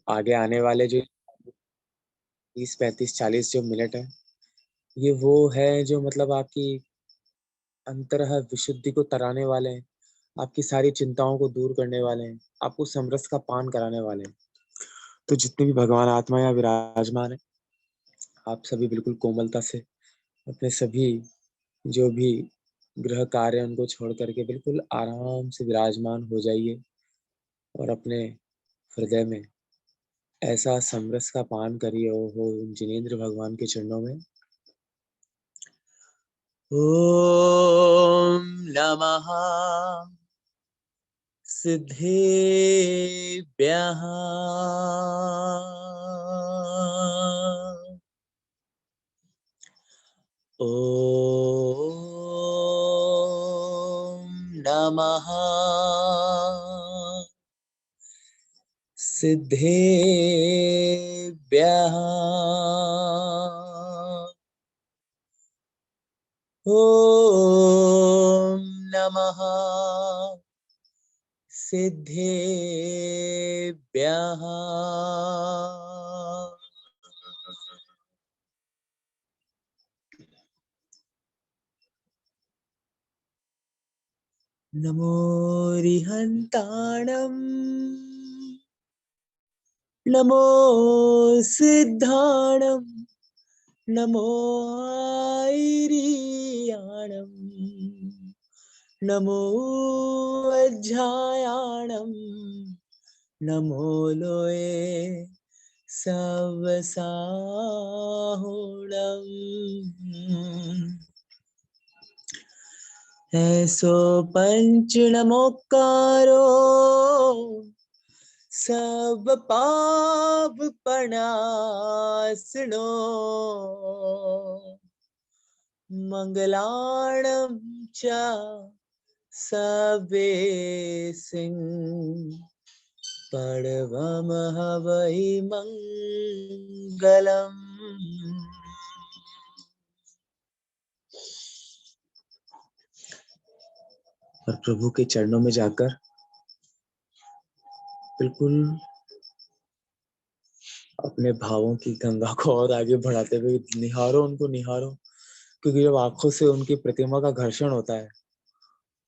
आगे आने वाले जो 30, 35, 40 जो मिनट है, ये वो है जो मतलब आपकी अंतरह विशुद्धि को तराने वाले हैं, आपकी सारी चिंताओं को दूर करने वाले हैं, आपको समरस का पान कराने वाले हैं। तो जितने भी भगवान आत्मा यहाँ विराजमान है, आप सभी बिल्कुल कोमलता से अपने सभी जो भी गृह कार्य हैं, उनको छोड़ करके बिल्कुल आराम से विराजमान हो जाइए और अपने हृदय में ऐसा समरस का पान करिए हो उन जिनेंद्र भगवान के चरणों में। ओम नमः सिद्धेभ्यः ओम नमः सिद्धेभ्यः ओम नमः सिद्धेभ्यः नमो रिहन्ताणम् नमो सिद्धाणम् नमो आयर्याणम् नमो वज्रायाणम् नमो लोये सवसाहुणम् ऐसो पंच नमोकारो सब पाप पणासनो मंगलाणं च सबे सिंह पड़वमः वै मंगलम्। और प्रभु के चरणों में जाकर बिल्कुल अपने भावों की गंगा को और आगे बढ़ाते हुए निहारो, उनको निहारो, क्योंकि जब आंखों से उनकी प्रतिमा का घर्षण होता है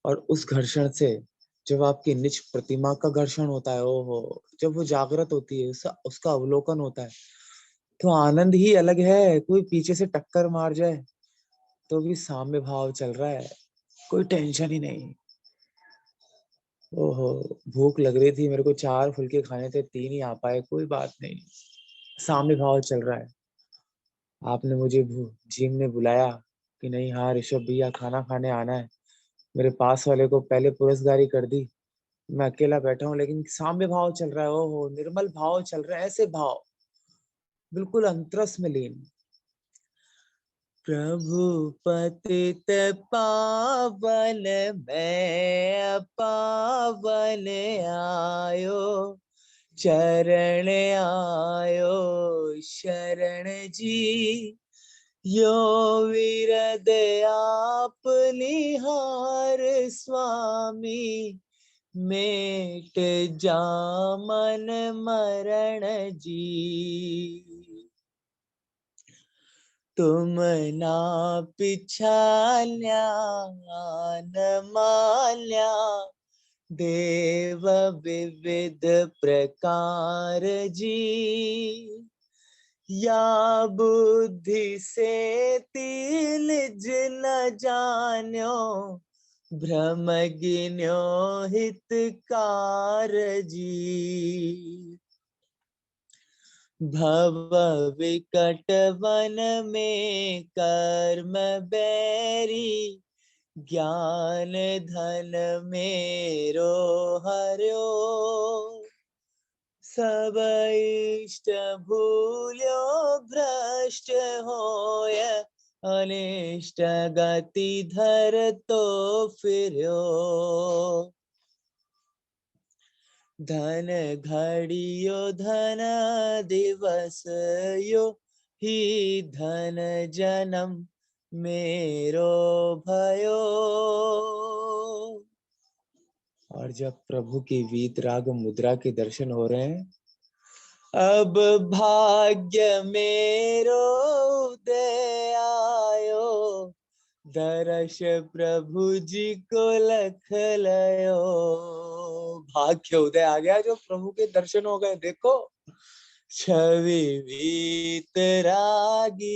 और उस घर्षण से जब आपकी निज प्रतिमा का घर्षण होता है, ओहो, जब वो जागृत होती है, उसका अवलोकन होता है, तो आनंद ही अलग है। कोई पीछे से टक्कर मार जाए तो भी साम्य भाव चल रहा है, कोई टेंशन ही नहीं। ओहो, भूख लग रही थी मेरे को, 4 फुलके खाने थे, 3 ही आ पाए, कोई बात नहीं, साम्य भाव चल रहा है। आपने मुझे जिम ने बुलाया कि नहीं, हाँ ऋषभ भैया खाना खाने आना है, मेरे पास वाले को पहले पुरस्कारी कर दी, मैं अकेला बैठा हूँ, लेकिन साम्य भाव चल रहा है, ओहो निर्मल भाव चल रहा है, ऐसे भाव बिल्कुल अंतरस में लीन। प्रभु पतित पावन मैं पावन आयो, चरण आयो शरण जी, यो विरद आप निहार स्वामी, मेट जामन मरण जी। तुम ना पिछाल्या न माल्या, देव विविध प्रकार जी, या बुद्धि से तिल न जान्यो, भ्रम गिन्यो हितकार जी। भव विकट वन में कर्म बैरी, ज्ञान धन मेरो हर्यो, सब इष्ट भूल्यो भ्रष्ट होय, अनिष्ट गति धर तो फिर्यो। धन घड़ियो धन दिवस यो, ही धन जन्म मेरो भयो। और जब प्रभु की वीतराग मुद्रा के दर्शन हो रहे हैं, अब भाग्य मेरो उदय आयो, दरस प्रभु जी को लख लयो। भाग्य उदय आ गया, जो प्रभु के दर्शन हो गए। देखो, छवि वीतरागी,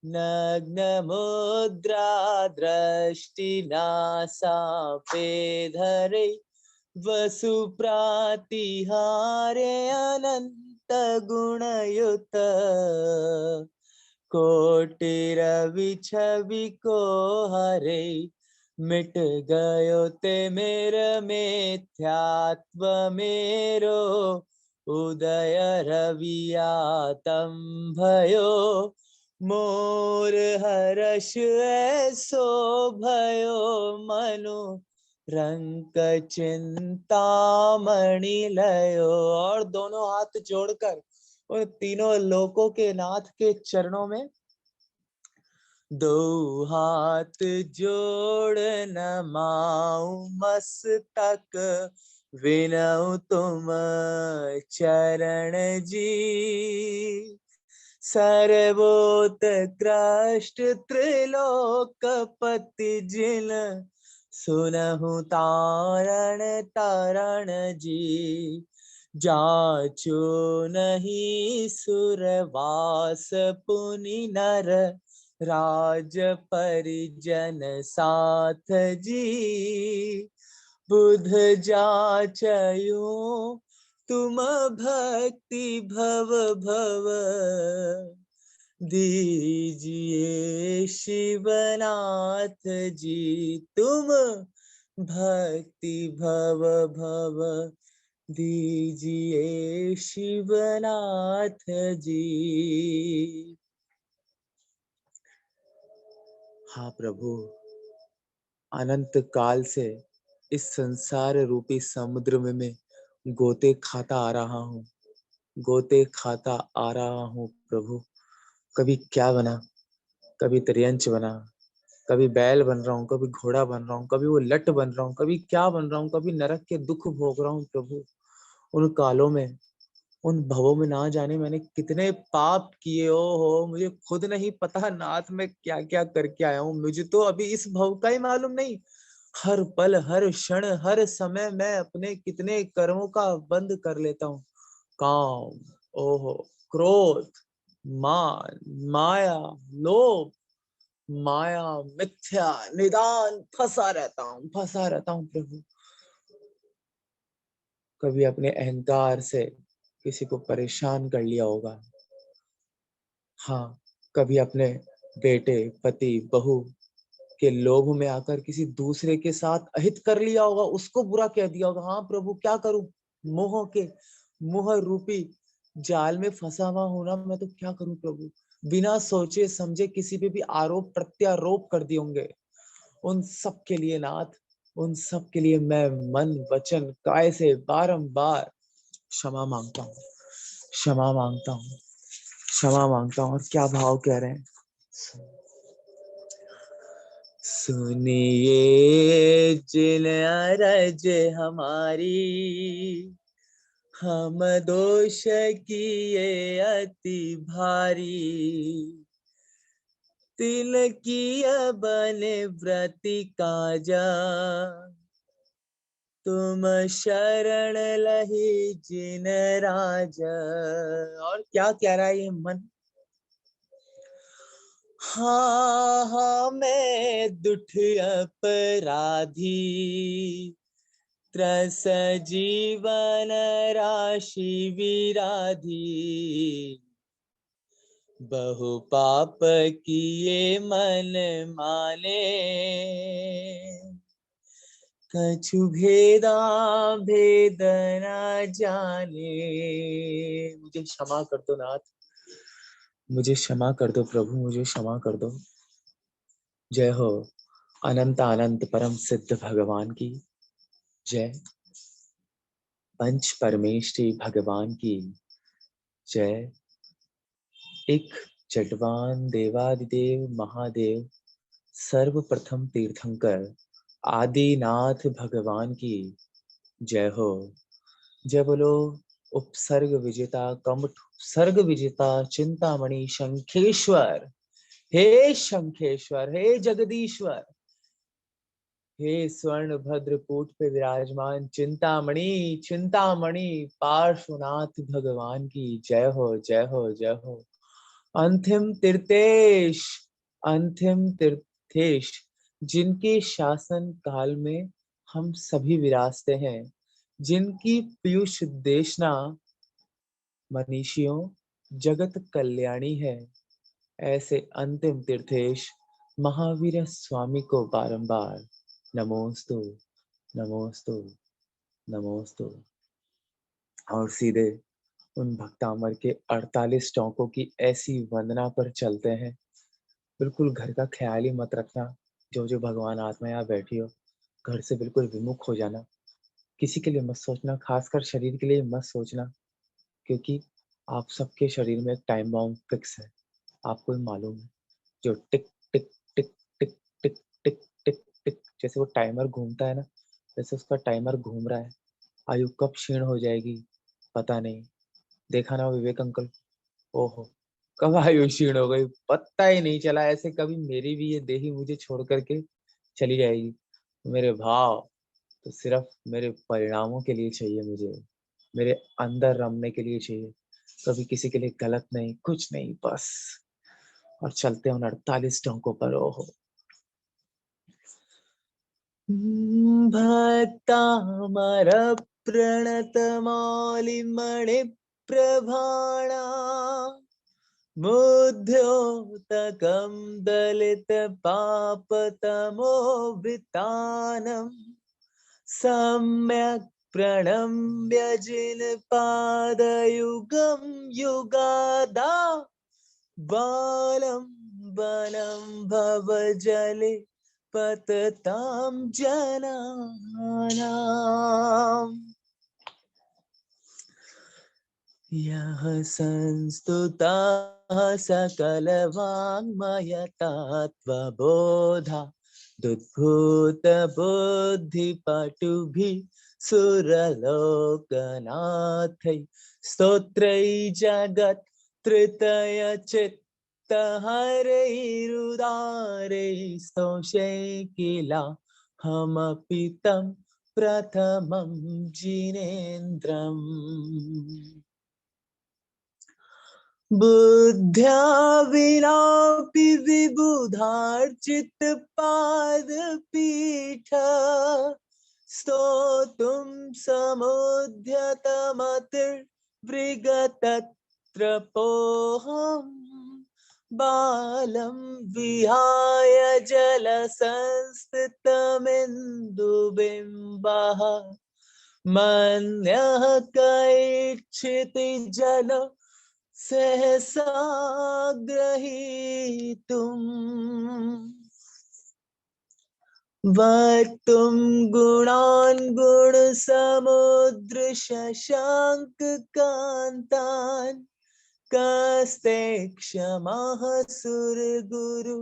नग्न मुद्रा दृष्टि नासा पे धरे, वसु प्रातिहारे अनंत गुणयुत, कोटि रवि छवि को हरे, मिट गयो ते मेरा मिथ्यात्व मेरो, उदय रवियातम भयो, मोर हर्ष ऐसो भयो, मनु रंक चिंतामणि लयो। और दोनों हाथ जोड़कर उन तीनों लोकों के नाथ के चरणों में दो हाथ जोड़ नमाऊं मस्तक, विनऊ तुम चरण जी, सर्वोत्कृष्ट त्रिलोकपति जिन सुनहु तारण तारण जी, जाचो नहीं सुरवास पुनि नर, राज परिजन साथ जी, बुध जाचयो तुम भक्ति भव भव, दीजिए शिवनाथ जी तुम भक्ति भव भव, दीजिए शिवनाथ जी। हाँ प्रभु, अनंत काल से इस संसार रूपी समुद्र में मैं गोते खाता आ रहा हूँ, गोते खाता आ रहा हूँ प्रभु। कभी क्या बना, कभी त्रियंच बना, कभी बैल बन रहा हूँ, कभी घोड़ा बन रहा हूँ, कभी वो लट बन रहा हूँ, कभी क्या बन रहा हूँ, कभी नरक के दुख भोग रहा हूँ प्रभु। उन कालों में, उन भवों में ना जाने मैंने कितने पाप किए हो, मुझे खुद नहीं पता नाथ मैं क्या क्या करके आया हूँ। मुझे तो अभी इस भव का ही मालूम नहीं। हर पल, हर क्षण, हर समय मैं अपने कितने कर्मों का बंद कर लेता हूँ। काम, ओहो, क्रोध, मान, माया, लोभ, माया, मिथ्या, निदान, फंसा रहता हूँ प्रभु। कभी अपने अहंकार से किसी को परेशान कर लिया होगा। हाँ, कभी अपने बेटे, पति, बहू के लोभ में आकर किसी दूसरे के साथ अहित कर लिया होगा, उसको बुरा कह दिया होगा। हाँ प्रभु, क्या करूं, मोह रूपी जाल में फंसा हुआ होना, मैं तो क्या करूं प्रभु। बिना सोचे समझे किसी पे भी आरोप प्रत्यारोप कर दिए होंगे। उन सब के लिए नाथ, उन सब के लिए मैं मन वचन काय से बारंबार क्षमा मांगता हूँ, क्षमा मांगता हूँ, क्षमा मांगता हूँ। और क्या भाव कह रहे हैं, सुनिए जिन अरज हमारी, हम दोष किए अति भारी, तिल किया बने व्रति काजा, तुम शरण लही जिन राजा। और क्या कह रहा है ये मन, हाँ हाँ मैं दुठ अपराधी, त्रस जीवन राशि विराधी, बहु पाप किए मन माने, कछु भेदा भेद न जाने। मुझे क्षमा कर दो नाथ, मुझे क्षमा कर दो प्रभु, मुझे क्षमा कर दो। जय हो अनंत अनंत परम सिद्ध भगवान की जय, पंच परमेष्ठी भगवान की जय। एक जटवान देवादिदेव महादेव सर्वप्रथम तीर्थंकर आदिनाथ भगवान की जय हो। जय बोलो उपसर्ग विजेता कमठ सर्ग विजेता चिंतामणि शंखेश्वर, हे शंखेश्वर, हे जगदीश्वर, हे स्वर्ण भद्र कूट पे विराजमान चिंतामणि, चिंतामणि पार्श्वनाथ भगवान की जय हो, जय हो, जय हो। अंतिम तीर्थेश, अंतिम तीर्थेश, जिनके शासन काल में हम सभी विराजते हैं, जिनकी पीयूष देशना मनीषियों जगत कल्याणी है, ऐसे अंतिम तीर्थेश महावीर स्वामी को बारंबार नमोस्तु, नमोस्तु, नमोस्तु। और सीधे उन भक्तामर के 48 टोंकों की ऐसी वंदना पर चलते हैं। बिल्कुल घर का ख्याल ही मत रखना, जो जो भगवान आत्मा यहाँ बैठी हो, घर से बिल्कुल विमुख हो जाना। किसी के लिए मत सोचना, खासकर शरीर के लिए मत सोचना, क्योंकि आप सबके शरीर में एक टाइम बॉम्ब फिक्स है, आपको ही मालूम है। जो टिक टिक टिक टिक टिक टिक टिक टिक जैसे वो टाइमर घूमता है ना, वैसे उसका टाइमर घूम रहा है। आयु कब क्षीण हो जाएगी पता नहीं। देखा ना विवेक अंकल, ओहो, कब आयु क्षीण हो गई पता ही नहीं चला। ऐसे कभी मेरी भी ये देही मुझे छोड़ करके चली जाएगी। मेरे भाव तो सिर्फ मेरे परिणामों के लिए चाहिए, मुझे मेरे अंदर रमने के लिए चाहिए, कभी किसी के लिए गलत नहीं, कुछ नहीं, बस। और चलते हैं उन 48 टोंकों पर। ओहो, भक्तामर प्रणतमौलिमणि प्रभाणा मुद्योतकं दलितपापतमोवितानम् सम्यक् प्रणम्य जिनपादयुगं युगादा बालं वनं भवजले पततां जनानाम्। यः संस्तुताः सकलवाङ्मयतात्त्वबोधा दुद्भूतबुद्धिपटुभिः सुरलोकनाथैः स्तोत्रैः जगत्त्रितयचित्तहरैरुदारैः स्तोषैः किलाहमपि तं प्रथमं जिनेन्द्रम्। बुद्ध्या विनापि विबुधार्चितपादपीठ स्तोतुं समुद्यतमतिर्वृगतत्र पोऽहम् बालं विहाय जलसंस्थितमिन्दुबिम्बः मन्यः कैक्षिति जल सहसा ग्रहीतुम् वक्तुं गुणान् गुणसमुद्र शशाङ्ककान्तान् कस्ते क्षमः सुरगुरु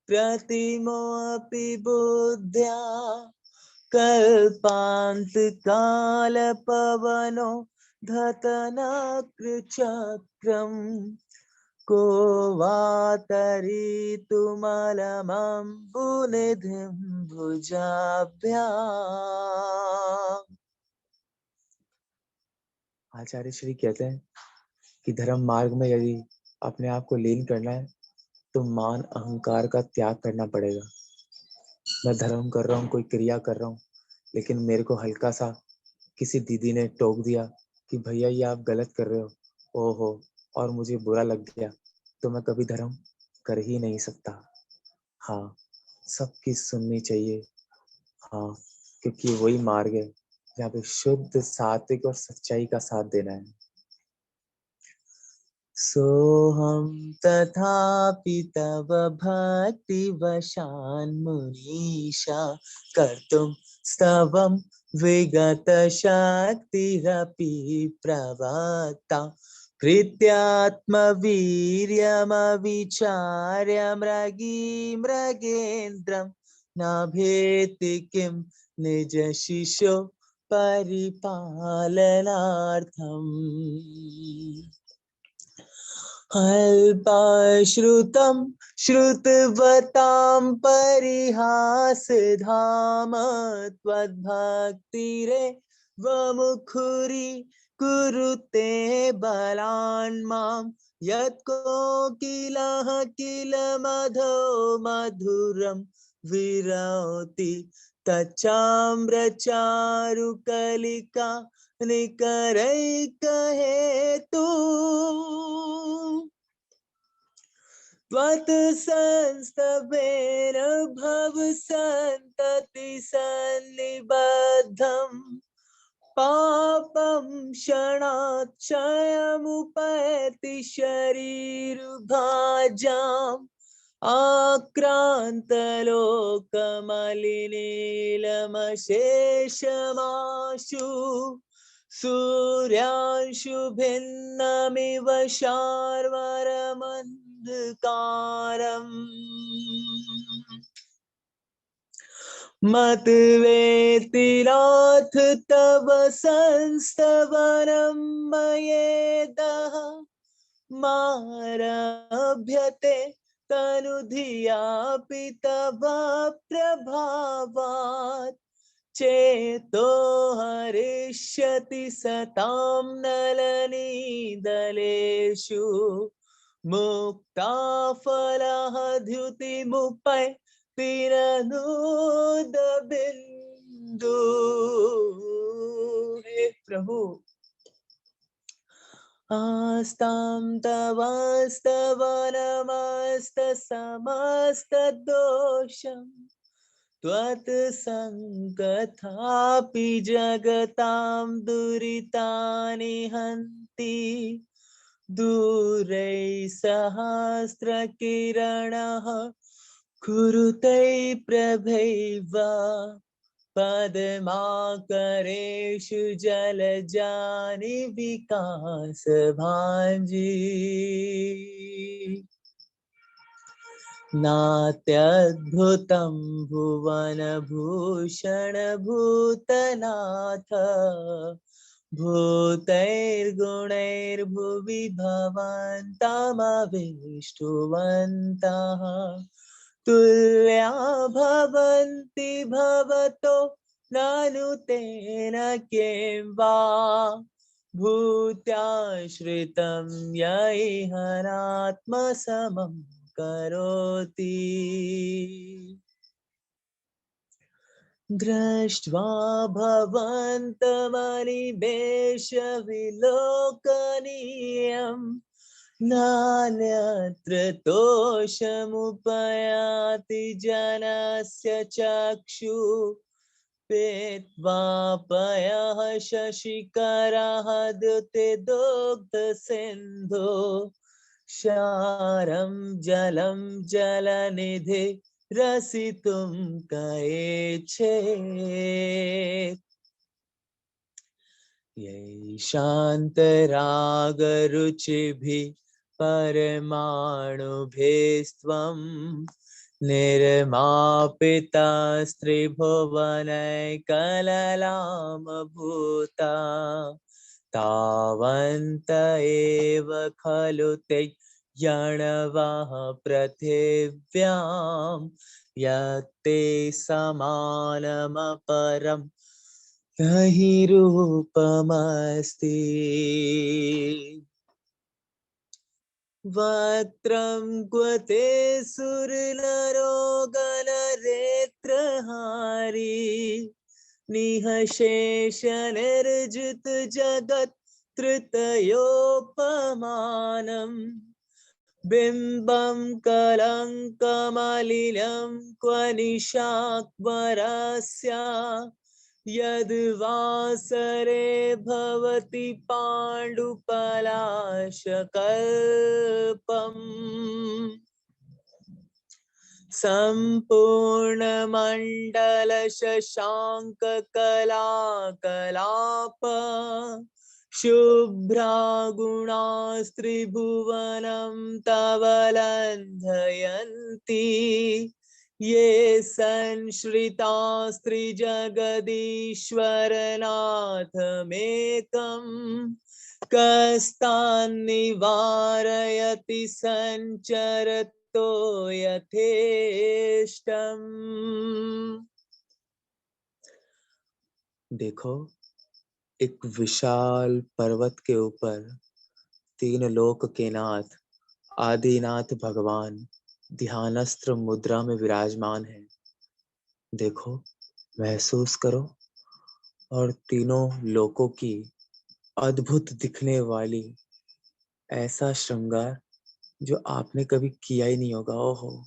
प्रतिमोऽपि बुद्ध्या कल्पान्तकालपवनो धतनाकृचक्रम् को वातरितुमलमम्बुनिधिं भुजाभ्याम्। आचार्य श्री कहते हैं कि धर्म मार्ग में यदि अपने आप को लीन करना है तो मान अहंकार का त्याग करना पड़ेगा। मैं धर्म कर रहा हूँ, कोई क्रिया कर रहा हूँ, लेकिन मेरे को हल्का सा किसी दीदी ने टोक दिया कि भैया ये आप गलत कर रहे हो, ओहो, और मुझे बुरा लग गया, तो मैं कभी धर्म कर ही नहीं सकता। हाँ, सबकी सुननी चाहिए। हाँ, क्योंकि वही मार्ग है जहाँ पे शुद्ध सात्विक और सच्चाई का साथ देना है। सोहम तथापि तव भक्तिवशान्मुनीशा कर्तुं स्तवं विगत शक्तिरपि प्रवक्ता कृत्यात्मवीर्यमविचार्य मृगेन्द्रं न भेति किं निज शिशो परिपालनार्थम् अल्पश्रुतं श्रुतवतां परिहासधाम त्वद्भक्तिरे वमुखुरी कुरुते बलान् मां यत्कोकिलः किल मधो मधुरं विरौति तच्चाम्रचारुकलिका निकरैकहेतु त्वत्संस्तभेन भवसन्तति सन्निबद्धम् पापं क्षणात् क्षयमुपैति शरीरभाजाम् आक्रान्तलोकमलिनीलमशेषमाशु सूर्यांशु भिन्नमिव शार्वरमन्धकारम् मतवेतिनाथ तव संस्तवनं मयेदः मारभ्यते तनुधियापि तव प्रभावात् चेतो हरिष्यति सतां नलनीदलेषु मुक्ता फलः द्युतिमुपैति बिंदु। हे प्रभु आस्तां तवस्तवनमस्तसमस्तदोषम् त्वत्सङ्गतापि जगतां दुरितानि हन्ति दूरैः सहस्रकिरणः कुरुते प्रभैव पद्माकरेषु जलजानि विकासभाञ्जी नात्यद्भुतं भुवनभूषणभूतनाथ भूतैर्गुणैर्भुवि भवन्तमविष्टुवन्तः तुल्या भवन्ति भवतो ननु तेन किं वा भूत्याश्रितं यैहनात्मसमं करोति दृष्ट्वा भवन्तमनिमेषविलोकनीयम् नान्यत्र तोषमुपयाति जनस्य चक्षु पीत्वा पयः शशिकरः द्युतिदुग्धसिन्धु क्षारं जलं जलनिधि रसितुं कयेच्छेत् यैषान्तरागरुचिभिः परमाणुभिस्त्वं निर्मापितास्त्रिभुवनैकललामभूता तावन्त एव खलु ते यणवः पृथिव्यां यत्ते समानमपरं नहि रूपमस्ति वक्त्रं क्वते सुरनरोगणरेत्रहारी निःशेष निर्जित जगत् तृतयोपमानं बिम्बं कलङ्कमलिनं क्व निशाक्वरस्य यद्वासरे भवति पाण्डुपलाशकल्पम् सम्पूर्णमण्डल शशाङ्ककलाकलाप शुभ्रागुणास्त्रिभुवनं तव लन्धयन्ति ये संश्रितास्त्रिजगदीश्वरनाथमेकम् कस्तान्निवारयति संचरतो यथेष्टम्। देखो, एक विशाल पर्वत के ऊपर तीन लोक के नाथ आदिनाथ भगवान ध्यानस्त्र मुद्रा में विराजमान है। देखो, महसूस करो, और तीनों लोकों की अद्भुत दिखने वाली ऐसा श्रृंगार जो आपने कभी किया ही नहीं होगा। ओहो,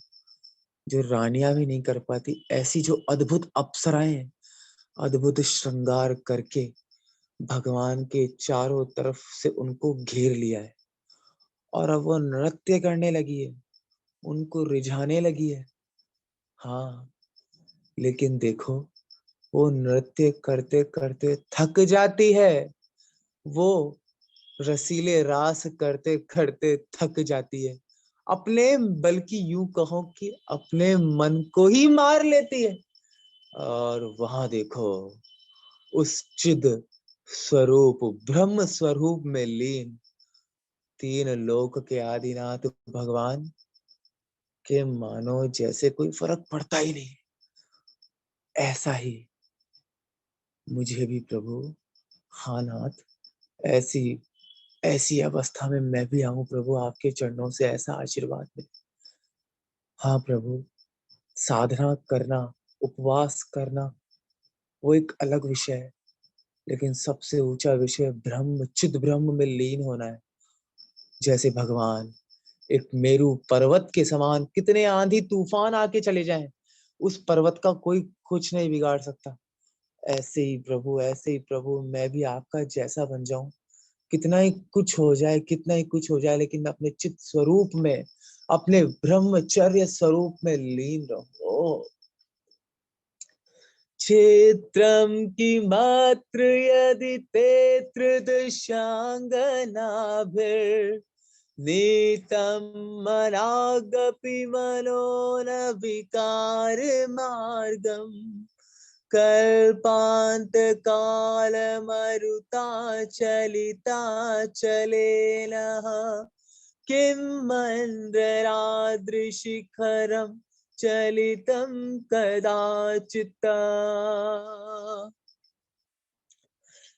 जो रानियां भी नहीं कर पाती, ऐसी जो अद्भुत अप्सराएं अद्भुत श्रृंगार करके भगवान के चारों तरफ से उनको घेर लिया है, और अब वो नृत्य करने लगी है, उनको रिझाने लगी है। हाँ, लेकिन देखो, वो नृत्य करते करते थक जाती है। वो रसीले रास करते करते थक जाती है, अपने, बल्कि यूं कहो कि अपने मन को ही मार लेती है। और वहां देखो, उस चिद स्वरूप, ब्रह्म स्वरूप में लीन तीन लोक के आदिनाथ भगवान के मानो जैसे कोई फर्क पड़ता ही नहीं। ऐसा ही मुझे भी प्रभु, हाँ नाथ, ऐसी ऐसी अवस्था में मैं भी आऊं प्रभु, आपके चरणों से ऐसा आशीर्वाद मिले। हाँ प्रभु, साधना करना, उपवास करना, वो एक अलग विषय है, लेकिन सबसे ऊंचा विषय ब्रह्म, चिद ब्रह्म में लीन होना है। जैसे भगवान एक मेरू पर्वत के समान, कितने आंधी तूफान आके चले जाएं, उस पर्वत का कोई कुछ नहीं बिगाड़ सकता। ऐसे ही प्रभु, ऐसे ही प्रभु, मैं भी आपका जैसा बन जाऊं, कितना ही कुछ हो जाए, कितना ही कुछ हो जाए, लेकिन अपने चित स्वरूप में, अपने ब्रह्मचर्य स्वरूप में लीन रहो। क्षेत्रम की मात्र यदि ते त्रिदशांगनाभिर नीतम मनागपि मनो न विकार मार्गम कल्पांत काल मरुता चलिता चलेन किं मंदरादृशिखरम चलितं कदाचित्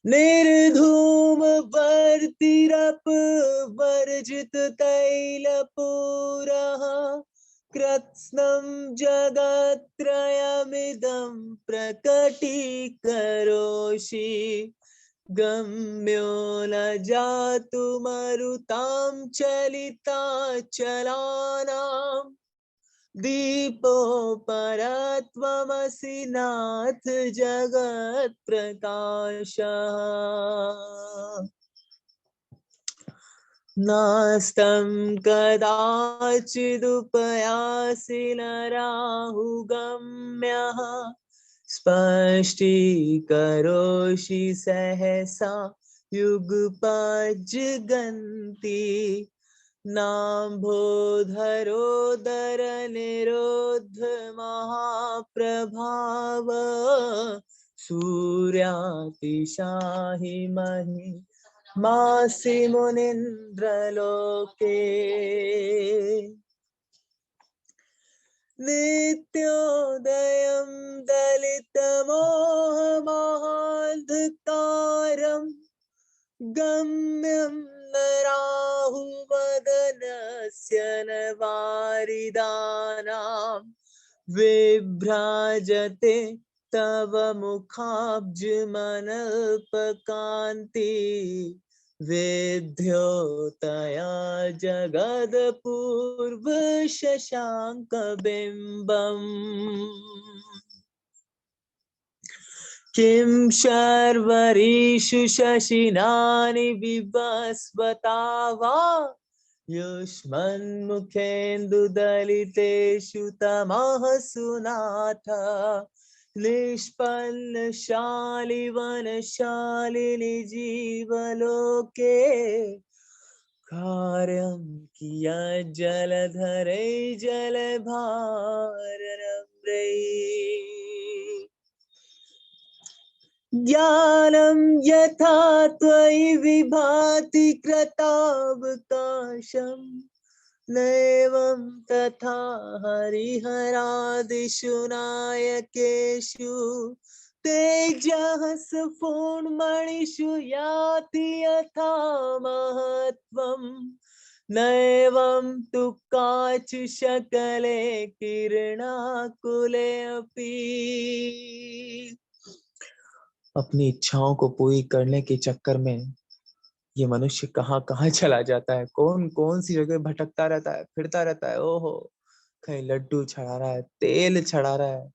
निर्धूम वर्तिरप वर्जित तैलपूरः कृत्स्नं जगत्त्रयमिदं प्रकटीकरोषि गम्यो न जातु मरुतां चलिता चलानाम् दीपोपरत्वमसि नाथ जगत्प्रकाशः नास्तं कदाचिदुपयासि नराहुगम्यः स्पष्टीकरोषि सहसा युगपज्जगन्ति नाम्भोधरोदर निरोध महाप्रभाव सूर्यातिशाहि महि मासि मुनीन्द्रलोके नित्योदयं दलितमोहमहान्धकारम् गम्यं न राहुवदनस्य न वारिदानां विभ्राजते तव मुखाब्जमनल्पकान्ति विद्योतया जगदपूर्वशशाङ्कबिम्बम् किं शर्वरीषु शशिनानि विवस्वता वा युष्मन्मुखेन्दुदलितेषु तमः सुनाथ निष्पन्नशालिवनशालिनि जीवलोके कार्यं कियज्जलधरै जलभारनम् ज्ञानं यथा त्वयि विभाति कृतावकाशं नैवं तथा हरिहरादिषु नायकेषु तेजः स्फुटमणिषु याति यथा महत्त्वम् नैवं तु काचु शकले किरणाकुले अपि। अपनी इच्छाओं को पूरी करने के चक्कर में ये मनुष्य कहाँ कहाँ चला जाता है, कौन कौन सी जगह भटकता रहता है, फिरता रहता है। ओहो, कहीं लड्डू चढ़ा रहा है, तेल चढ़ा रहा है,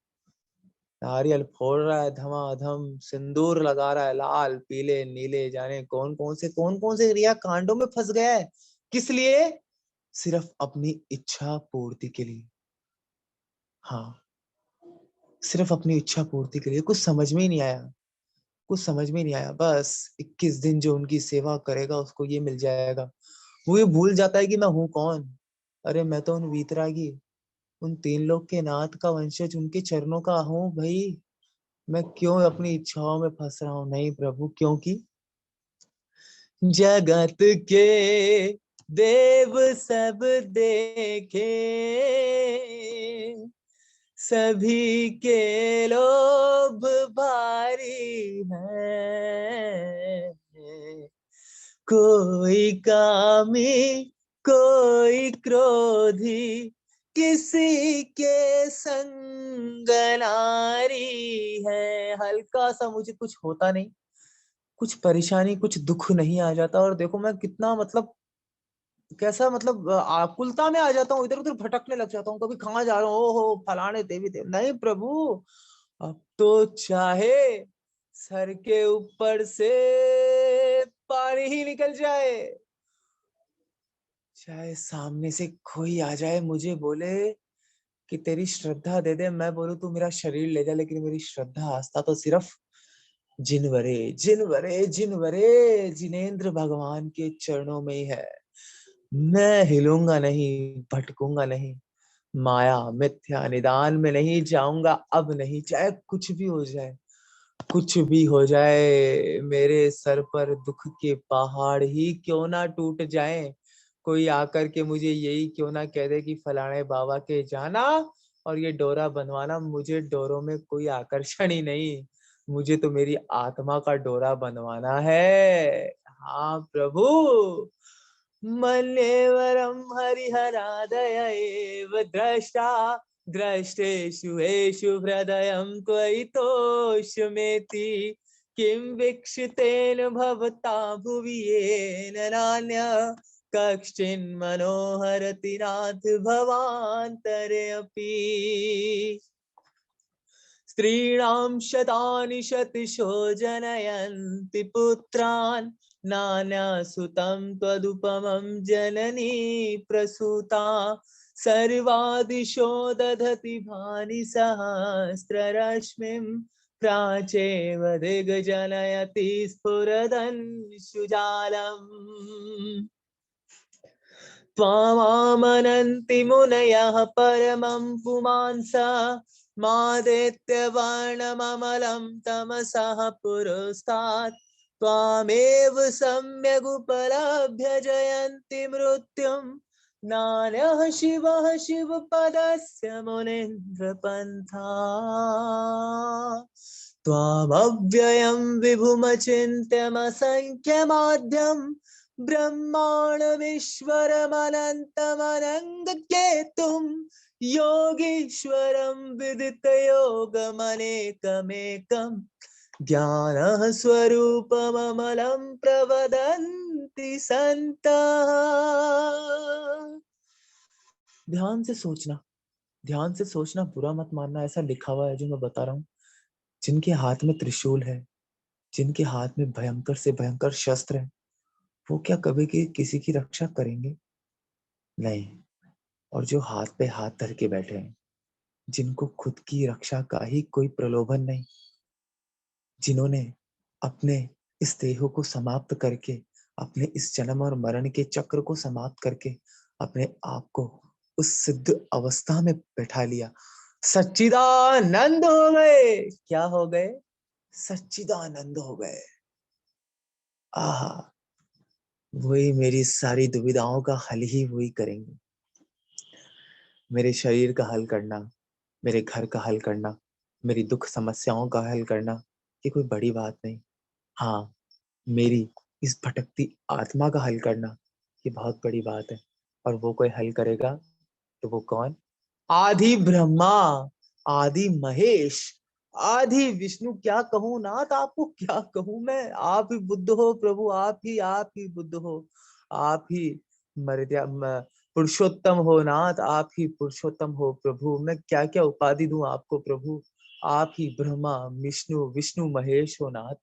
नारियल फोड़ रहा है धमाधम, सिंदूर लगा रहा है लाल पीले नीले, जाने कौन कौन से क्रिया कांडों में फंस गया है। किस लिए? सिर्फ अपनी इच्छा पूर्ति के लिए। हाँ, सिर्फ अपनी इच्छा पूर्ति के लिए। कुछ समझ में ही नहीं आया, कुछ समझ में नहीं आया। बस 21 दिन जो उनकी सेवा करेगा उसको ये मिल जाएगा। वो ये भूल जाता है कि मैं हूं कौन। अरे मैं तो उन वीतरागी, उन तीन लोग के नाथ का वंशज, उनके चरणों का हूं भाई। मैं क्यों अपनी इच्छाओं में फंस रहा हूं? नहीं प्रभु, क्योंकि जगत के देव सब देखे, सभी के लोभ भारी है। कोई कामी कोई क्रोधी, किसी के संग नारी है। हल्का सा मुझे कुछ होता नहीं, कुछ परेशानी कुछ दुख नहीं आ जाता, और देखो मैं कितना मतलब कैसा मतलब आकुलता में आ जाता हूँ, इधर उधर भटकने लग जाता हूँ। कभी कहाँ जा रहा हूँ, ओहो फलाने देवी देव। नहीं प्रभु, अब तो चाहे सर के ऊपर से पानी ही निकल जाए, चाहे सामने से कोई आ जाए मुझे बोले कि तेरी श्रद्धा दे दे, मैं बोलूं तू मेरा शरीर ले जा, लेकिन मेरी श्रद्धा आस्था तो सिर्फ जिनवरे जिनेंद्र भगवान के चरणों में ही है। मैं हिलूंगा नहीं, भटकूंगा नहीं, माया मिथ्या निदान में नहीं जाऊंगा अब नहीं। चाहे कुछ भी हो जाए, कुछ भी हो जाए, मेरे सर पर दुख के पहाड़ ही क्यों ना टूट जाएं, कोई आकर के मुझे यही क्यों ना कह दे कि फलाने बाबा के जाना और ये डोरा बनवाना। मुझे डोरों में कोई आकर्षण ही नहीं, मुझे तो मेरी आत्मा का डोरा बनवाना है। हाँ प्रभु, मन्येवरम हरिहरादय एव द्रष्टा, द्रष्टेषु येषु हृदयं त्वयि तोषमेति, किं वीक्षितेन भवता भुवि येन नान्यः कश्चिन्मनोहरति नाथ भवान्तरे अपि। स्त्रीणां शतानि शतशो जनयन्ति पुत्रान्, नान्यसुतं त्वदुपमं जननी प्रसूता, सर्वादिशो दधति भानि सहस्ररश्मिं, प्राचेव दिग्जनयति स्फुरदंशुजालम्। त्वामामनन्ति मुनयः परमं पुमांसा, मादेत्यवर्णममलं तमसः पुरस्तात्, त्वामेव सम्यगुपलभ्य जयन्ति मृत्युं, नान्यः शिवः शिवपदस्य मुनीन्द्रपन्था। त्वामव्ययं विभुमचिन्त्यमसङ्ख्यमाद्यं, ब्रह्माण्डमीश्वरमनन्तमनङ्गकेतुं, योगीश्वरं विदितयोगमनेकमेकं, ज्ञानः स्वरूपममलं प्रवदन्ति सन्तः। ध्यान से सोचना, ध्यान से सोचना, बुरा मत मानना। ऐसा लिखा हुआ है जो मैं बता रहा हूँ। जिनके हाथ में त्रिशूल है, जिनके हाथ में भयंकर से भयंकर शस्त्र है, वो क्या कभी किसी की रक्षा करेंगे? नहीं। और जो हाथ पे हाथ धर के बैठे हैं, जिनको खुद की रक्षा का ही कोई प्रलोभन नहीं, जिन्होंने अपने इस देह को समाप्त करके, अपने इस जन्म और मरण के चक्र को समाप्त करके अपने आप को उस सिद्ध अवस्था में बैठा लिया, सच्चिदानंद हो गए। क्या हो गए? सच्चिदानंद हो गए। आहा, वही मेरी सारी दुविधाओं का हल ही वही करेंगे। मेरे शरीर का हल करना, मेरे घर का हल करना, मेरी दुख समस्याओं का हल करना, ये कोई बड़ी बात नहीं। हाँ, मेरी इस भटकती आत्मा का हल करना, ये बहुत बड़ी बात है। और वो कोई हल करेगा तो वो कौन? आदि ब्रह्मा, आदि महेश, आदि विष्णु। क्या कहूं नाथ आपको, क्या कहूं मैं। आप ही बुद्ध हो प्रभु, आप ही बुद्ध हो। आप ही मर्या पुरुषोत्तम हो नाथ, आप ही पुरुषोत्तम हो प्रभु। मैं क्या क्या उपाधि दूं आपको प्रभु। आप ही ब्रह्मा विष्णु विष्णु महेश हो नाथ।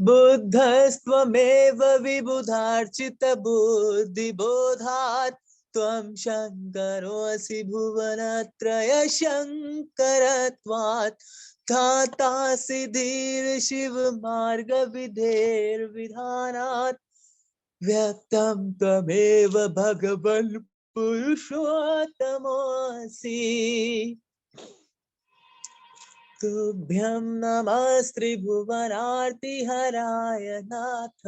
बुद्धस्त्वमेव विबुधार्चित बुद्धिबोधात् त्वं शङ्करोऽसि भुवनत्रय शङ्करत्वात् धातासि धीर्षिव मार्गविधेर्विधानात् व्यक्तं त्वमेव भगवन् पुरुषोत्तमोऽसि। तुभ्यं नमस्त्रिभुवनार्तिहराय नाथ,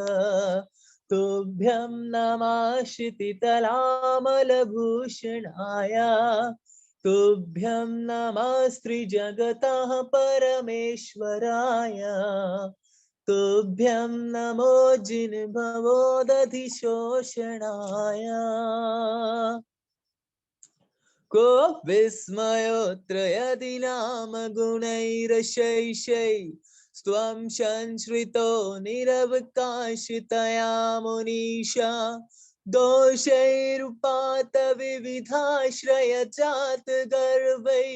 तुभ्यं नमः क्षितितलामलभूषणाय, तुभ्यं नमस्त्रिजगतः परमेश्वराय, तुभ्यं नमो जिनभवोदधिशोषणाय। को विस्मयोत्रयदि नाम गुणैरशैषै स्वं संश्रितो निरवकाशितया मुनीशा दोषैरुपात विविधाश्रय जात गर्वै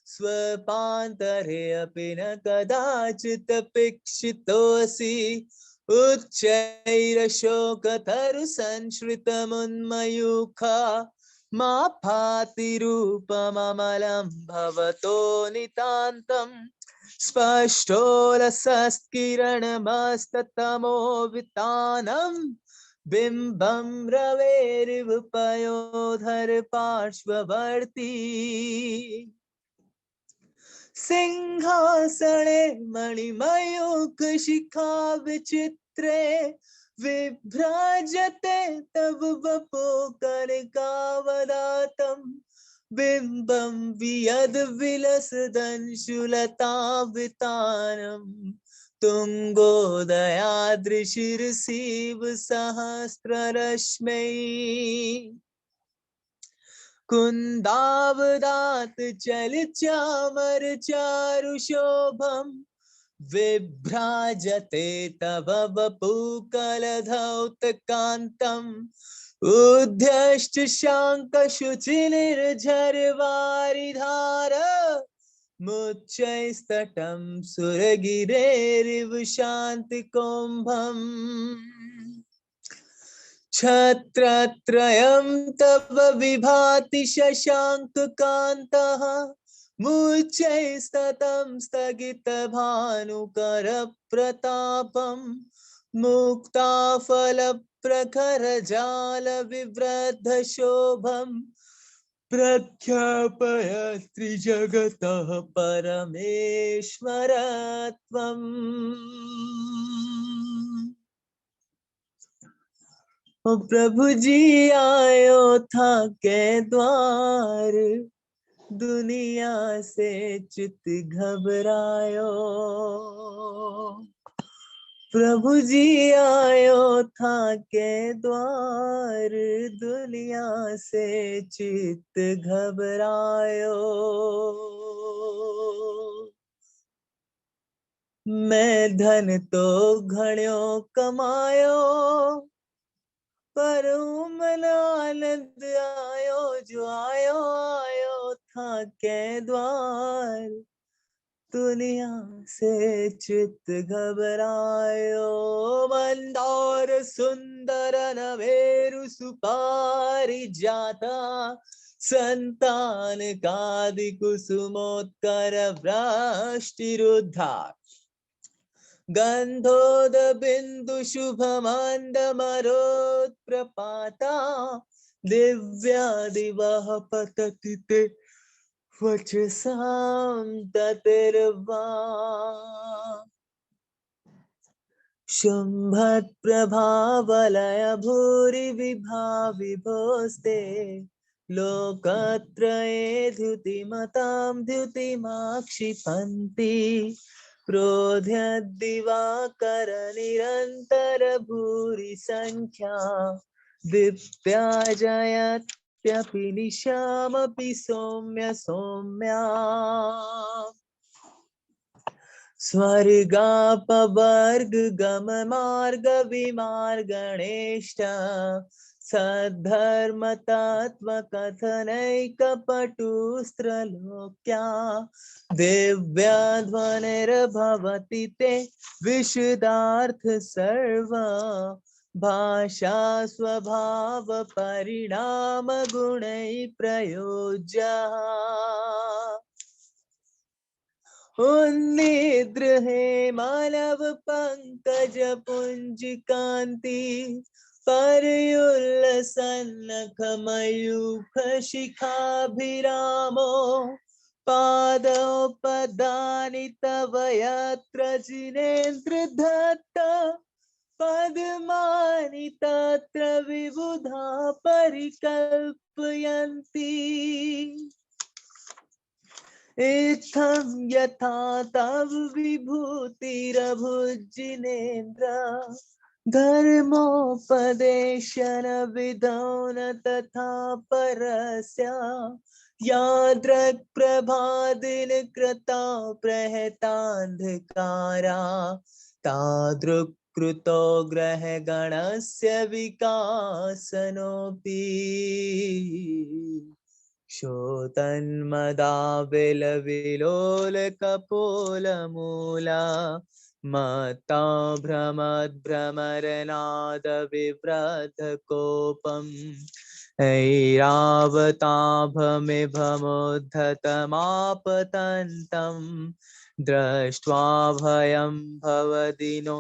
स्वपान्तरे अपि न कदाचित् अपेक्षितोऽसि उच्चैरशोकतरु संश्रितमुन्मयूखा मा भाति रूपममलं भवतो नितान्तं स्पष्टोरसस्किरणमस्ततमो वितानं बिम्बं रवेरिव पयोधर पार्श्ववर्ती सिंहासने मणिमयूख शिखा विचित्रे विभ्राजते तव वपो कनकावदातं बिम्बं वियद् विलसदंशुलतावितानं तुङ्गोदयादृशिरसीव सहस्ररश्मै कुन्दावदात चल चामर चारुशोभम विभ्राजते तव वपुकलधौतकान्तम् उद्यश्च शाङ्कशुचिनिर्झरवारिधार मुच्चैस्तटं सुरगिरेरिव शान्तिकुम्भम् छत्रत्रयं तव विभाति शशाङ्ककान्तः मुच्चैस्ततं स्थगितभानुकरप्रतापं मुक्ताफलप्रखरजालविवृद्धशोभं प्रख्यापय त्रिजगतः परमेश्वरत्वम्। ओ प्रभु जी आयो था के द्वार दुनिया से चित घबरायो। प्रभु जी आयो था के द्वार दुनिया से चित घबरायो। मैं धन तो घणो कमायो पर मन आनंद आयो जो आयो आयो था के द्वार दुनिया से चित घबरायो। मंदार सुंदर नभेरु सुपारी जाता संतान कादि कुसुमोत्कर वृष्टिरुद्धार गंधोद बिंदु शुभमंदमरोत्प्रपाता दिव्या दिवः पतति ते वचसां ततिर्वा शुम्भप्रभावलय भूरिविभाविभोस्ते लोकत्रये द्युतिमतां द्युतिमाक्षिपन्ति प्रोद्यद्दिवाकर भूरि संख्या दीप्त्या जयत्यपि निशामपि सौम्य सौम्या स्वर्गापवर्ग गम मार्ग विमार्गणेष्ट सद्धर्म तत्व कथनैकपटुस्त्रलोक्या दिव्यध्वनिर्भवति ते विशदार्थ सर्व भाषा स्वभाव परिणाम गुणै प्रयोज्य उन्निद्रहे मानव पंकज पुंज कांति परयुल्लसन्नख मयूख शिखाभिरामो पादोपदानि तव यत्र जिनेन्द्र दत्त पद्मानि तत्र विबुधा परिकल्पयन्ति इत्थं यथा तव विभूतिरभुजिनेन्द्र धर्मोपदेशन विधौ न तथा परस्य यादृक् प्रभादिन कृता प्रहतान्धकारा तादृक् कृतो ग्रहगणस्य विकासनोऽपि शोतन्मदाविलविलोलकपोलमूला मत्ता भ्रमद्भ्रमरनाद विव्रतकोपम् ऐरावताभमिभमुद्धतमापतन्तं दृष्ट्वा भयं भवदिनो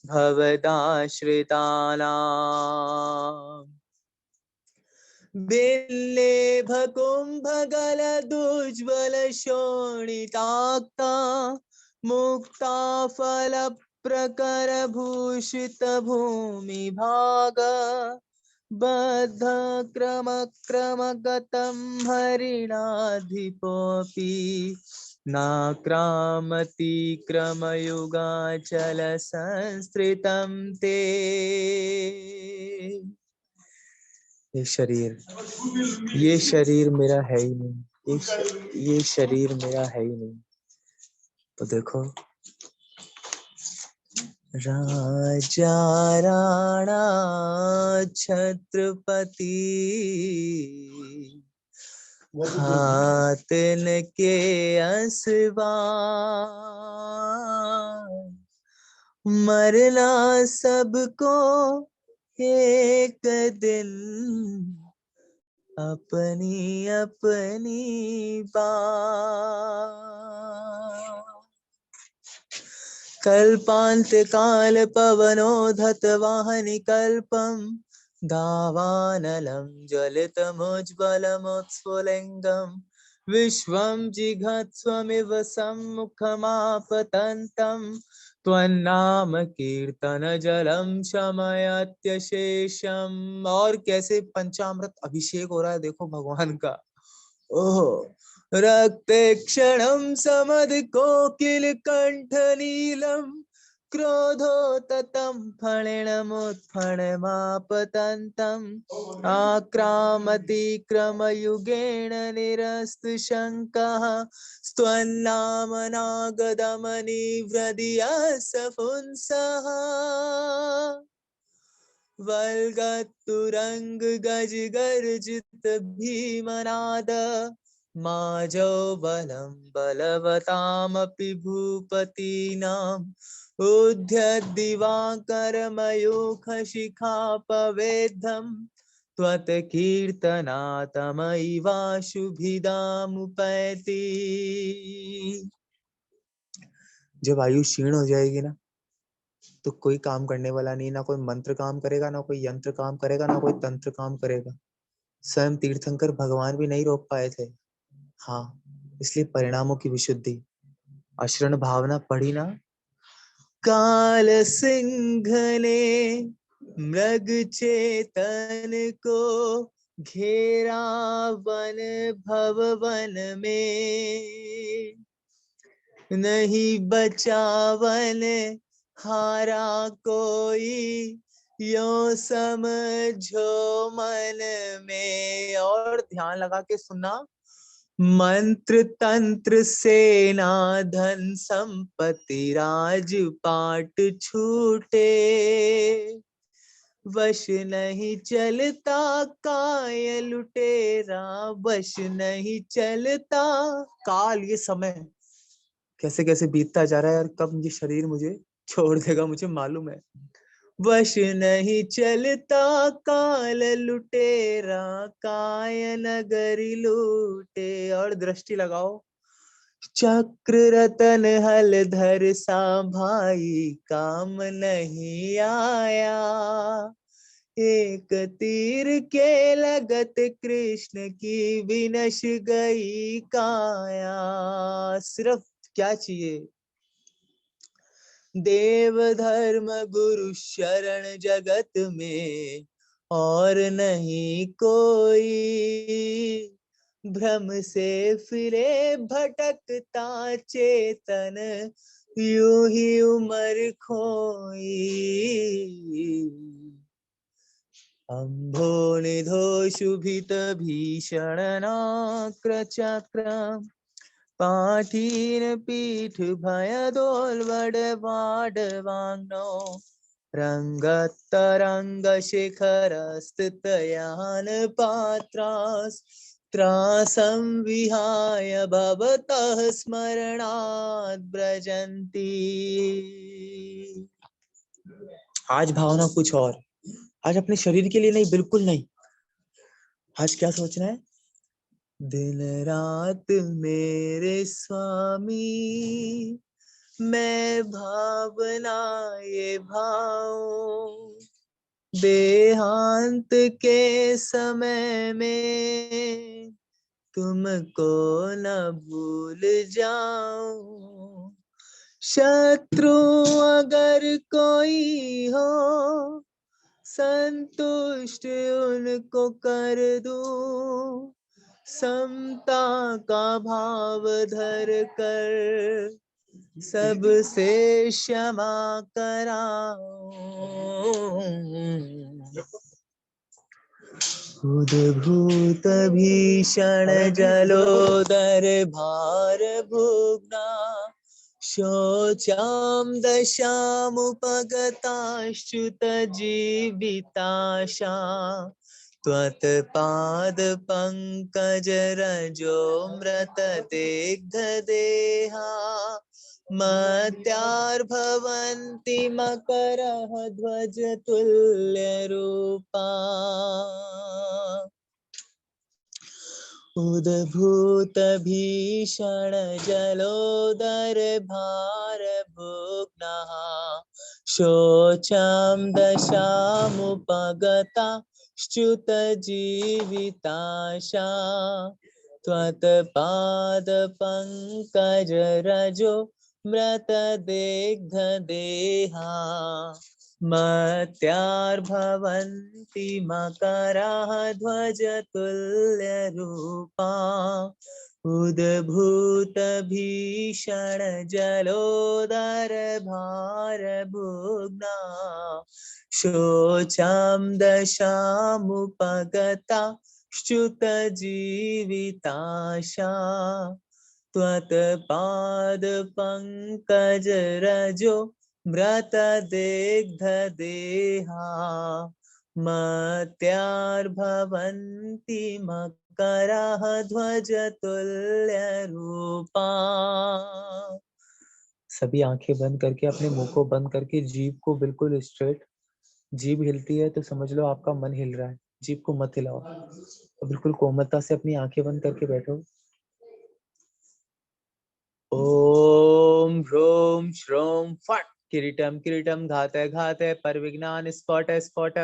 भवदाश्रितानाम् बिल्लेभकुम्भगलदुज्ज्वल शोणिताक्ता मुक्ता फलप्रकर भूषित भूमिभाग बद्ध क्रमक्रमगतं हरिणाधिपोऽपि नाक्रामति क्रमयुगाचल संस्कृतं ते ये शरीर मेरा है ही नहीं, ये शरीर मेरा है ही नहीं। तो देखो राजा राणा छत्रपति हाथन के असवार मरना सबको एक दिन अपनी अपनी बात कल्पांत काल पवनोधत वाहनि कल्पम दावानलं ज्वलितमुज्ज्वलमुत्स्फुलिंगं विश्वं जिघत्स्वमिव सम्मुखमापतन्तं त्वन्नाम कीर्तन जलम शमयत्यशेषम। और कैसे पंचामृत अभिषेक हो रहा है देखो भगवान का। ओहो रक्ते क्षणं समद कोकिल कंठ नीलम क्रोधोततं फणिनमुत्फणमापतन्तम् आक्रामति क्रमयुगेण निरस्तु शङ्कः स्त्वन्नामनागदमनिवृदियः वल्गत्तुरंग गज गर्जित भीमनाद माजो बलं बलवतामपि भूपतीनाम् उद्यद्दिवाकरमयूख शिखापवेद्धम् त्वत्कीर्तनातमैवाशुभिदामुपैति। जब आयु क्षीण हो जाएगी ना तो कोई काम करने वाला नहीं, ना कोई मंत्र काम करेगा, ना कोई यंत्र काम करेगा, ना कोई तंत्र काम करेगा। स्वयं तीर्थंकर भगवान भी नहीं रोक पाए थे। हाँ इसलिए परिणामों की विशुद्धि। अशरण भावना पढ़ी ना। काल सिंह ने मृग चेतन को घेरा वन भवन में, नहीं बचावन हारा कोई, यो समझो मन में। और ध्यान लगा के सुनना। मंत्र तंत्र सेना धन संपत्ति राजपाट छूटे, वश नहीं चलता काय लुटेरा, वश नहीं चलता। काल, ये समय कैसे कैसे बीतता जा रहा है यार, कब ये शरीर मुझे छोड़ देगा मुझे मालूम है। वश नहीं चलता काल लुटेरा, काय नगरी लूटे। और दृष्टि लगाओ। चक्र रतन हलधर सा भाई काम नहीं आया, एक तीर के लगत कृष्ण की विनश गई काया। सिर्फ क्या चाहिए? देव धर्म गुरु शरण जगत में और नहीं कोई, भ्रम से फिरे भटकता चेतन यूं ही उमर खोई। अम्भो निधो शुभित भीषण नाक्र चक्र, पाठीन पीठ भय दोल बड़ वांगनो, रंगतरंग शिखर स्थितयान पात्रास, त्रासं विहाय भवतः स्मरणात् ब्रजन्ति। आज भावना कुछ और। आज अपने शरीर के लिए नहीं, बिल्कुल नहीं। आज क्या सोचना है? दिन रात मेरे स्वामी, मैं भावना ये भाऊं, देहांत के समय में तुमको न भूल जाऊं। शत्रु अगर कोई हो, संतुष्ट उनको कर दूं, समता का भाव धर कर सबसे क्षमा कराऊं। उद्भूत भीषण जलोदर भार भुग्ना, शोचाम दशामुपगताश्च्युत जीविताशा, त्वत्पाद पंकज रजो मृत दिग्ध देहा, मत्यार्भवन्ति मकरः ध्वज तुल्य रूपा। उद्भूत भीषण जलोदर भार भुग्नः, शोचाम दशामुपगता च्युत जीविताशा, त्वत्पाद पंकज रजो मृत दिग्ध देहा, मत्यार्भवन्ति मकरः ध्वज तुल्य रूपा। उद्भूत भीषण जलोदर भार भुग्ना, शोचाम दशामुपगता च्युत जीविताशा, त्वत्पाद पंकज रजो मृत दिग्ध देहा, मत्यार्भवन्ति मकरः ध्वज तुल्य रूपा। सभी आंखें बंद करके, अपने मुंह को बंद करके, जीभ को बिल्कुल स्ट्रेट। जीभ हिलती है तो समझ लो आपका मन हिल रहा है। जीभ को मत हिलाओ, तो बिल्कुल कोमलता से अपनी आंखें बंद करके बैठो। ओम ह्रोम श्रोम फट। किरीटम किरीटम घातय घातय परविघ्नान स्फोट स्फोट,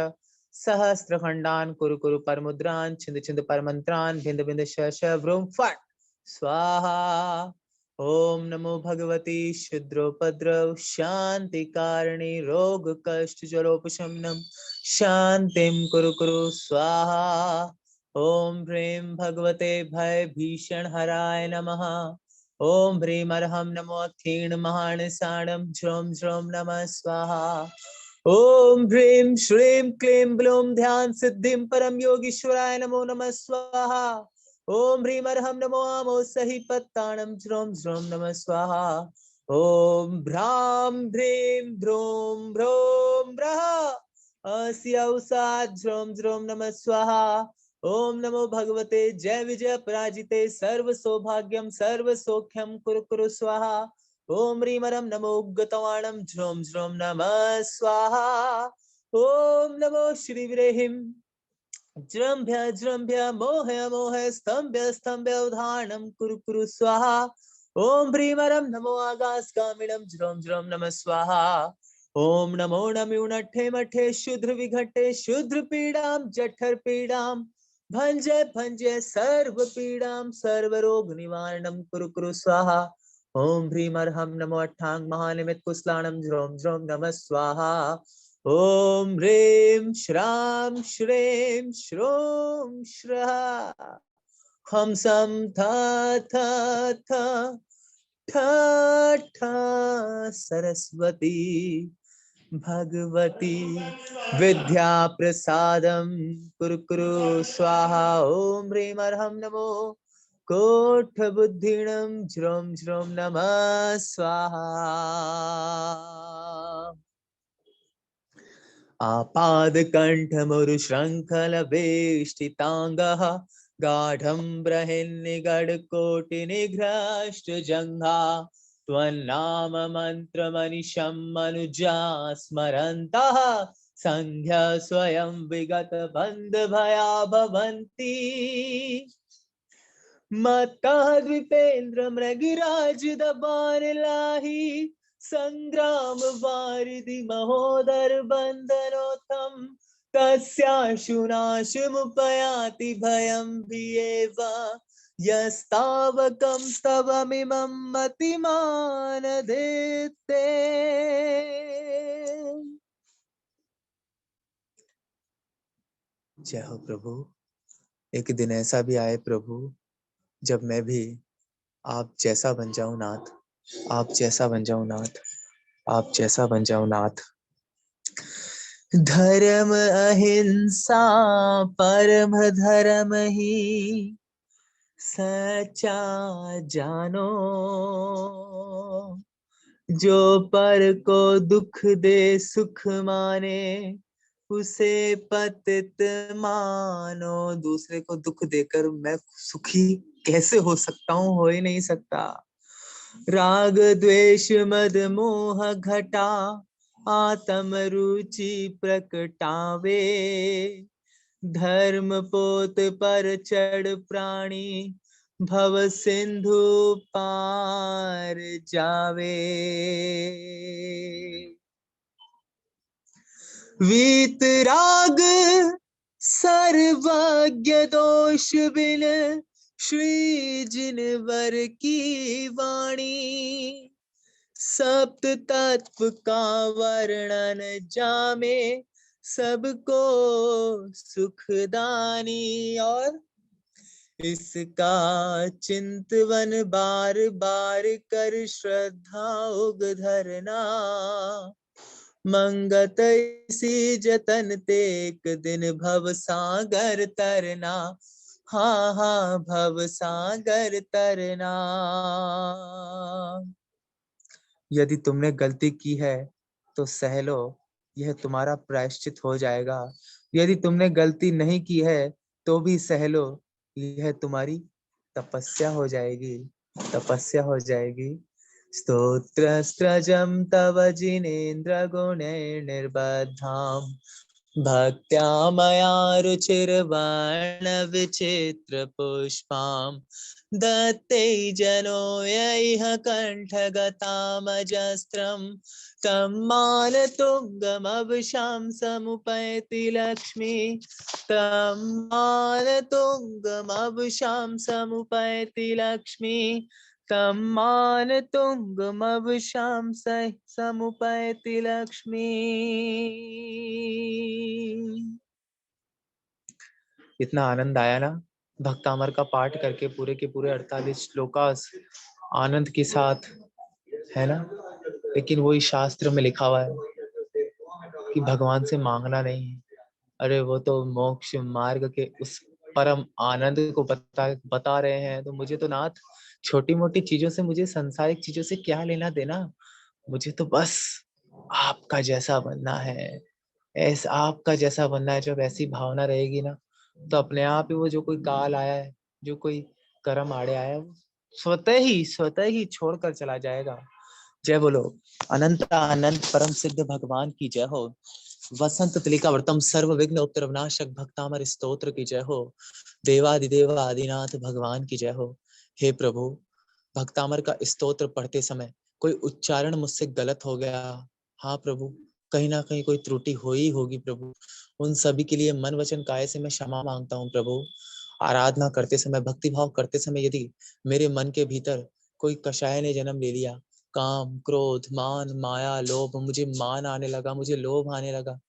सहस्त्र खंडान कुरु कुरु परमुद्रान छिंद छिंद परमंत्रान भिंद भिंद श श व्रोम फट। स्वाहा। ओम नमो भगवती शुद्रोपद्रव शांति कारिणी रोग कष्ट जरोपशमनम शांतिम कुरु कुरु स्वाहा। ओम ह्रीं भगवते भय भीषण हराय नमः। ओम ह्रीं अर्हं नमो क्षीण महानिसाणं झ्रौं झ्रौं नमः स्वाहा। ओम ह्रीं श्रीं क्लीं ब्लूं ध्यान सिद्धिं परम योगीश्वराय नमो नमः स्वाहा। ओम ह्रीं अर्हं नमो आमो सहि पत्ताणं झ्रौं झ्रौं नमः स्वाहा। ओम भ्रां ह्रीं ध्रूं भ्रूं भ्रः अस्य उसात् झ्रौं झ्रौं नमः स्वाहा। ओम नमो भगवते जय विजय पराजिते सर्व सौभाग्यम सर्व सौख्यम कुरु कुरु स्वाहा। ओम ह्रीं अर्हं नमो उग्गतवाणं झ्रौं झ्रौं नमः स्वाहा। ओम नमो श्री विरेहिं जृंभ्य जृंभ्य मोह मोह स्तंभ्य स्तंभ्य उदाहरणं कुरु कुरु स्वाहा। ओम ह्रीं अर्हं नमो आकाशगामिनं झ्रौं झ्रौं नमः स्वाहा। ओम नमो नम्यूनठे मठे शुद्र विघटे शुद्र पीड़ां जठर पीड़ां भंजे भंजे सर्व पीड़ां सर्व रोग निवारणं कुरु कुरु स्वाहा। ओम ह्रीं अर्हं नमो अट्टांग महानिमित कुशलाणं झ्रौं झ्रौं नमः स्वाहा। ओम ह्रीं श्रां श्रीं श्रूं श्रः हं सं थ थ थ ठ ठ सरस्वती भगवती विद्या प्रसादं कुरु कुरु स्वाहा। ओम ह्रीं अर्हं नमो कोठ बुद्धिणं झ्रौं झ्रौं नमः स्वाहा। आपादकण्ठमुरुशृङ्खलवेष्टिताङ्गः गाढं बृहन्निगडकोटिनिघ्रष्टजङ्घा त्वन्नाम मन्त्रमनिशं मनुजा स्मरन्तः सन्ध्या स्वयं विगतबन्धभया भवन्ति। मत्तः द्विपेन्द्र मृगिराज दबारलाहि संग्राम वारिधि महोदर बंधनोत्तम तस्याशुनाशमुपयाति भयं भियेव यस्तावकं स्तवमिमं मतिमानधीत्ते। जय हो प्रभु। एक दिन ऐसा भी आए प्रभु जब मैं भी आप जैसा बन जाऊं नाथ, आप जैसा बन जाऊं नाथ, आप जैसा बन जाऊं नाथ। धर्म अहिंसा परम धर्म ही सच्चा जानो, जो पर को दुख दे सुख माने उसे पतित मानो। दूसरे को दुख देकर मैं सुखी कैसे हो सकता हूँ? हो ही नहीं सकता। राग द्वेष मद मोह घटा आत्म रुचि प्रकटावे, धर्म पोत पर चढ़ प्राणी भव सिंधु पार जावे। वीतराग सर्वज्ञ दोष बिन श्री जिनवर की वाणी, सप्त तत्व का वर्णन जामे सबको सुखदानी। और इसका चिंतवन बार बार कर श्रद्धा उग धरना, मंगत इसी जतन ते एक दिन भव सागर तरना। हाँ हाँ भव सागर तरना। यदि तुमने गलती की है तो सह लो, यह तुम्हारा प्रायश्चित हो जाएगा। यदि तुमने गलती नहीं की है तो भी सह लो, यह तुम्हारी तपस्या हो जाएगी, तपस्या हो जाएगी। स्तोत्र स्त्रजम तव जिनेन्द्र गुणे निर्बद्धाम भक्त्या मया रुचिर्वर्णविचित्रपुष्पां दत्ते जनो यैह कण्ठगतामजस्रं तं मानतुङ्गमविशां समुपैति लक्ष्मी तं मानतुङ्गमविशां समुपैति लक्ष्मी तं मानतुङ्गमविशां समुपैति लक्ष्मी। इतना आनंद आया ना भक्तामर का पाठ करके, पूरे के पूरे 48 श्लोकास आनंद के साथ, है ना। लेकिन वही शास्त्र में लिखा हुआ है कि भगवान से मांगना नहीं है। अरे वो तो मोक्ष मार्ग के उस परम आनंद को बता रहे हैं। तो मुझे तो नाथ छोटी मोटी चीजों से, मुझे सांसारिक चीजों से क्या लेना देना। मुझे तो बस आपका जैसा बनना है, ऐसा आपका जैसा बनना है। जब ऐसी भावना रहेगी ना, तो अपने आप ही वो जो कोई काल आया है, जो कोई कर्म आड़े आया है, वो स्वतः ही छोड़कर चला जाएगा। जय बोलो अनंत अनंत परम सिद्ध भगवान की जय हो। वसंत तुलिका व्रतम सर्व विघ्न उपद्रवनाशक भक्तामर स्तोत्र की जय हो। देवादिदेव आदिनाथ भगवान की जय हो। हे प्रभु, भक्तामर का स्तोत्र पढ़ते समय कोई उच्चारण मुझसे गलत हो गया, हाँ प्रभु, कहीं ना कहीं कोई त्रुटि हो ही होगी प्रभु। उन सभी के लिए मन वचन काया से मैं क्षमा मांगता हूँ प्रभु। आराधना करते समय, भक्ति भाव करते समय यदि मेरे मन के भीतर कोई कषाय ने जन्म ले लिया, काम क्रोध मान माया लोभ, मुझे मान आने लगा, मुझे लोभ आने लगा,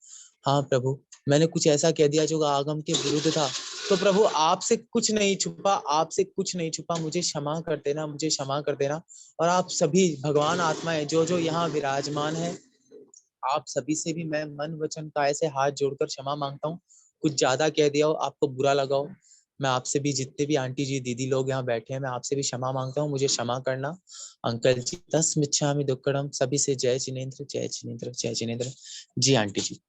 हाँ प्रभु, मैंने कुछ ऐसा कह दिया जो आगम के विरुद्ध था, तो प्रभु आपसे कुछ नहीं छुपा, आपसे कुछ नहीं छुपा, मुझे क्षमा कर देना, मुझे क्षमा कर देना। और आप सभी भगवान आत्माएं जो जो यहाँ विराजमान है, आप सभी से भी मैं मन वचन काया से हाथ जोड़कर क्षमा मांगता हूँ। कुछ ज्यादा कह दिया हो, आपको बुरा लगा हो, मैं आपसे भी, जितने भी आंटी जी दीदी लोग यहाँ बैठे हैं, मैं आपसे भी क्षमा मांगता हूँ, मुझे क्षमा करना। अंकल जी 10 मिच्छामि दुक्कडम, सभी से जय जिनेन्द्र जय जिनेन्द्र जय जिनेन्द्र। जी आंटी जी।